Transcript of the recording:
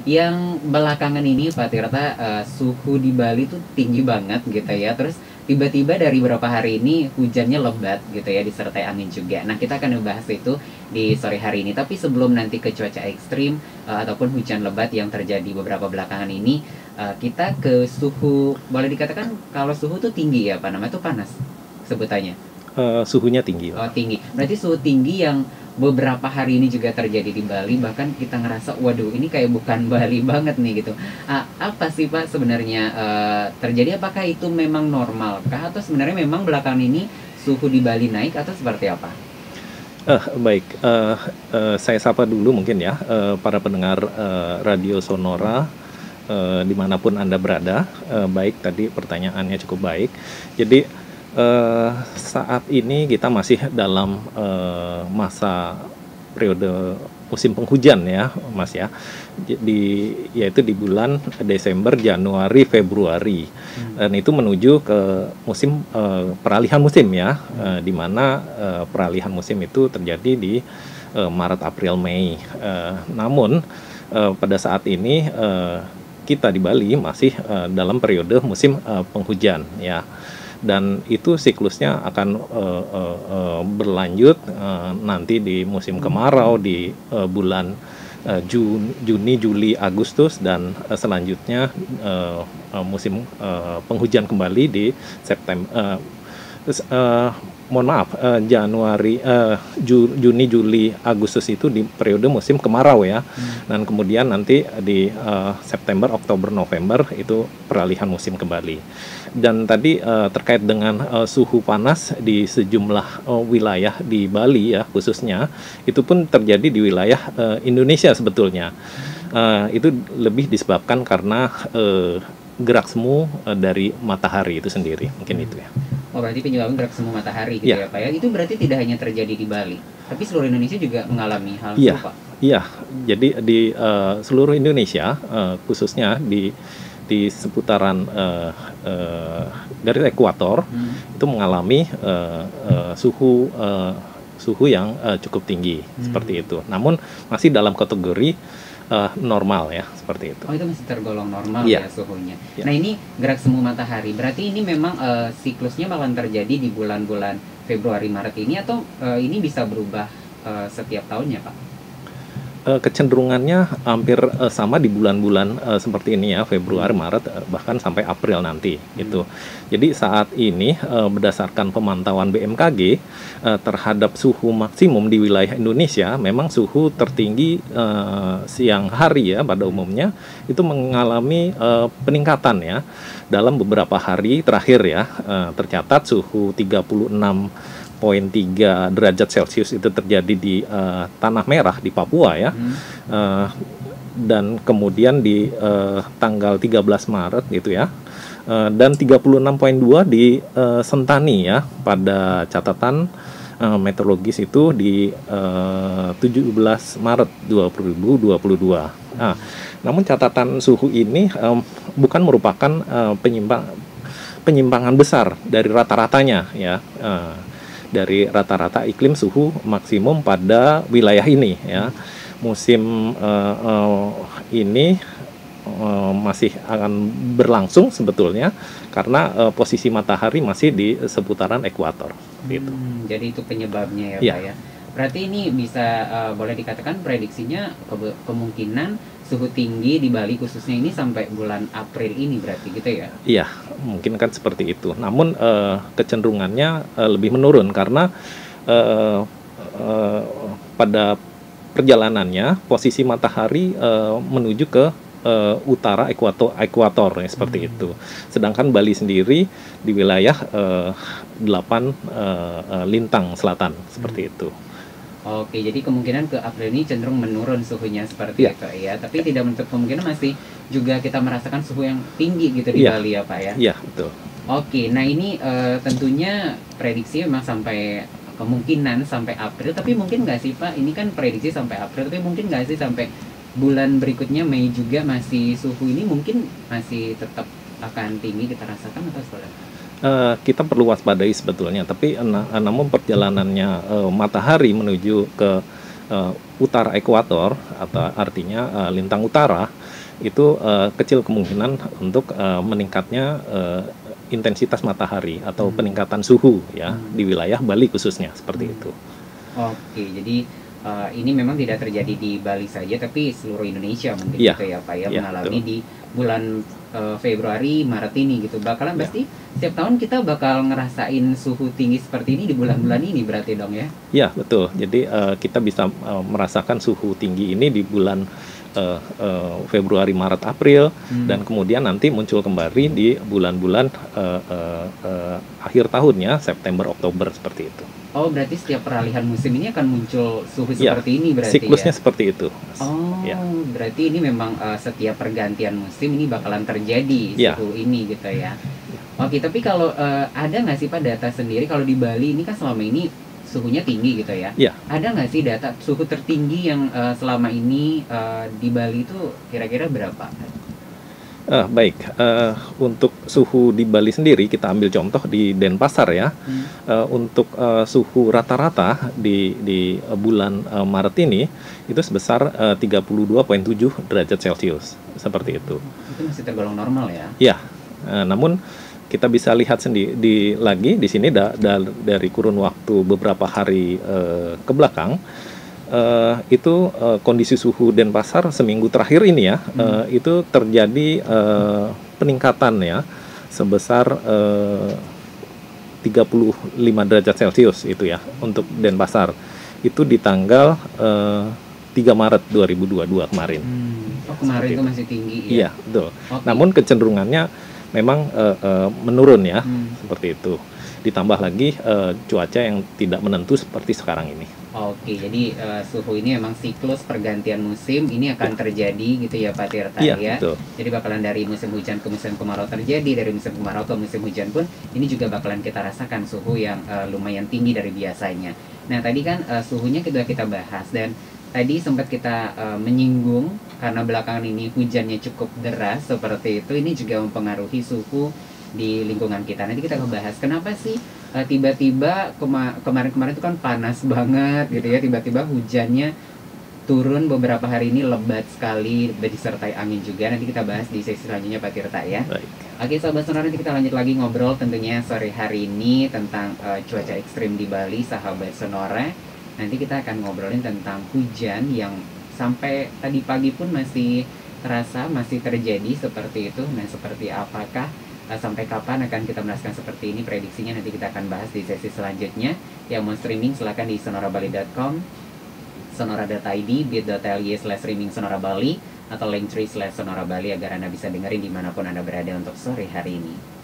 yang belakangan ini Pak Tirta, suhu di Bali tuh tinggi banget gitu ya. Terus tiba-tiba dari beberapa hari ini hujannya lebat gitu ya, disertai angin juga. Nah, kita akan membahas itu di sore hari ini. Tapi sebelum nanti ke cuaca ekstrim ataupun hujan lebat yang terjadi beberapa belakangan ini, kita ke suhu, boleh dikatakan kalau suhu tuh tinggi ya, Pak, namanya tuh panas sebutannya. Suhunya tinggi. Oh, tinggi. Berarti suhu tinggi yang beberapa hari ini juga terjadi di Bali, bahkan kita ngerasa waduh ini kayak bukan Bali banget nih gitu. Apa sih Pak sebenarnya terjadi, apakah itu memang normal kah atau sebenarnya memang belakangan ini suhu di Bali naik atau seperti apa? Baik, saya sapa dulu mungkin ya para pendengar Radio Sonora dimanapun Anda berada. Baik, tadi pertanyaannya cukup baik. Jadi saat ini kita masih dalam masa periode musim penghujan ya, Mas ya. Yaitu di bulan Desember, Januari, Februari. Dan itu menuju ke musim peralihan musim ya, di mana peralihan musim itu terjadi di Maret, April, Mei. Namun pada saat ini kita di Bali masih dalam periode musim penghujan ya. Dan itu siklusnya akan berlanjut nanti di musim kemarau di bulan Juni, Juli, Agustus, dan selanjutnya musim penghujan kembali di September. Mohon maaf, Juni, Juli, Agustus itu di periode musim kemarau ya. Dan kemudian nanti di September, Oktober, November itu peralihan musim kembali. Dan tadi terkait dengan suhu panas di sejumlah wilayah di Bali ya khususnya, itu pun terjadi di wilayah Indonesia sebetulnya. Itu lebih disebabkan karena gerak semu dari matahari itu sendiri, mungkin itu ya. Oh, berarti penyebabnya gerak semu matahari gitu ya Pak ya. Itu berarti tidak hanya terjadi di Bali, tapi seluruh Indonesia juga mengalami hal serupa. Iya, jadi di seluruh Indonesia khususnya di seputaran garis ekuator itu mengalami suhu yang cukup tinggi seperti itu. Namun masih dalam kategori normal ya, seperti itu. Oh, itu masih tergolong normal ya suhunya. Nah, ini gerak semu matahari, berarti ini memang siklusnya bakalan terjadi di bulan-bulan Februari, Maret ini, atau ini bisa berubah setiap tahunnya Pak? Kecenderungannya hampir sama di bulan-bulan seperti ini ya, Februari, Maret, bahkan sampai April nanti gitu. Jadi saat ini berdasarkan pemantauan BMKG terhadap suhu maksimum di wilayah Indonesia, memang suhu tertinggi siang hari ya pada umumnya itu mengalami peningkatan ya. Dalam beberapa hari terakhir ya tercatat suhu 36,3 derajat Celcius itu terjadi di Tanah Merah di Papua ya. Dan kemudian di tanggal 13 Maret gitu ya. Dan 36,2 di Sentani ya pada catatan meteorologis itu di 17 Maret 2022. Nah, namun catatan suhu ini bukan merupakan penyimpangan besar dari rata-ratanya ya. Dari rata-rata iklim suhu maksimum pada wilayah ini ya. Musim ini masih akan berlangsung sebetulnya karena posisi matahari masih di seputaran ekuator gitu. Jadi itu penyebabnya ya Pak ya. Berarti ini bisa boleh dikatakan prediksinya kemungkinan suhu tinggi di Bali khususnya ini sampai bulan April ini berarti gitu ya? Iya, mungkin kan seperti itu. Namun kecenderungannya lebih menurun karena pada perjalanannya posisi matahari menuju ke utara ekuator ya, seperti itu. Sedangkan Bali sendiri di wilayah 8 lintang selatan seperti itu. Oke, jadi kemungkinan ke April ini cenderung menurun suhunya seperti itu ya. Tapi tidak menutup kemungkinan masih juga kita merasakan suhu yang tinggi gitu di Bali ya Pak ya. Iya, betul. Oke, nah ini tentunya prediksi memang sampai kemungkinan sampai April, tapi mungkin nggak sih Pak, ini kan prediksi sampai April, tapi mungkin nggak sih sampai bulan berikutnya Mei juga masih suhu ini mungkin masih tetap akan tinggi kita rasakan atau seperti apa? Kita perlu waspadai sebetulnya, tapi namun perjalanannya matahari menuju ke utara ekuator atau artinya lintang utara itu kecil kemungkinan untuk meningkatnya intensitas matahari atau peningkatan suhu ya di wilayah Bali khususnya seperti itu. Oke, jadi ini memang tidak terjadi di Bali saja, tapi seluruh Indonesia mungkin Iya. gitu ya Pak ya, Iya, mengalami betul. di bulan Februari, Maret ini gitu. Bakalan Ya. pasti setiap tahun kita bakal ngerasain suhu tinggi seperti ini di bulan-bulan ini berarti dong ya? Ya, betul. Jadi kita bisa merasakan suhu tinggi ini di bulan Februari, Maret, April, dan kemudian nanti muncul kembali di bulan-bulan akhir tahunnya, September, Oktober seperti itu. Oh, berarti setiap peralihan musim ini akan muncul suhu Ya, seperti ini berarti siklusnya ya? seperti itu, Mas. Oh, Ya, berarti ini memang setiap pergantian musim ini bakalan terjadi ya, suhu ini gitu ya. Oke, tapi kalau ada nggak sih Pak data sendiri kalau di Bali ini kan selama ini suhunya tinggi gitu ya? ya. Ada nggak sih data suhu tertinggi yang selama ini di Bali itu kira-kira berapa? Baik, untuk suhu di Bali sendiri kita ambil contoh di Denpasar ya. Untuk suhu rata-rata di bulan Maret ini itu sebesar 32,7 derajat Celcius seperti itu. Itu masih tergolong normal ya? Ya, namun kita bisa lihat sendiri lagi di sini dari kurun waktu beberapa hari ke belakang. Itu kondisi suhu Denpasar seminggu terakhir ini ya, itu terjadi peningkatan ya sebesar 35 derajat Celcius itu ya untuk Denpasar. Itu di tanggal 3 Maret 2022 kemarin. Oh, kemarin Seperti itu itu. masih tinggi ya? Iya, betul. Oke. Namun kecenderungannya memang menurun ya, seperti itu. Ditambah lagi cuaca yang tidak menentu seperti sekarang ini. Oke, jadi suhu ini memang siklus pergantian musim ini akan terjadi gitu ya Pak Tirta Iya, ya. betul. Jadi bakalan dari musim hujan ke musim kemarau terjadi, dari musim kemarau ke musim hujan pun ini juga bakalan kita rasakan suhu yang lumayan tinggi dari biasanya. Nah tadi kan suhunya kita bahas dan tadi sempat kita menyinggung karena belakangan ini hujannya cukup deras seperti itu, ini juga mempengaruhi suhu di lingkungan kita. Nanti kita bahas kenapa sih tiba-tiba kemarin-kemarin itu kan panas banget gitu ya, tiba-tiba hujannya turun beberapa hari ini lebat sekali disertai angin juga. Nanti kita bahas di sesi selanjutnya Pak Tirta ya. Baik. Oke Sobat Sonora, nanti kita lanjut lagi ngobrol tentunya sore hari ini tentang cuaca ekstrim di Bali sahabat Sonora. Nanti kita akan ngobrolin tentang hujan yang sampai tadi pagi pun masih terasa, masih terjadi seperti itu. Nah seperti apakah sampai kapan akan kita merasakan seperti ini, prediksinya nanti kita akan bahas di sesi selanjutnya. Yang mau streaming silahkan di sonorabali.com, sonora.id, bit.ly/streaming Sonora Bali, atau linktree/Sonora Bali agar Anda bisa dengerin dimanapun Anda berada untuk sore hari ini.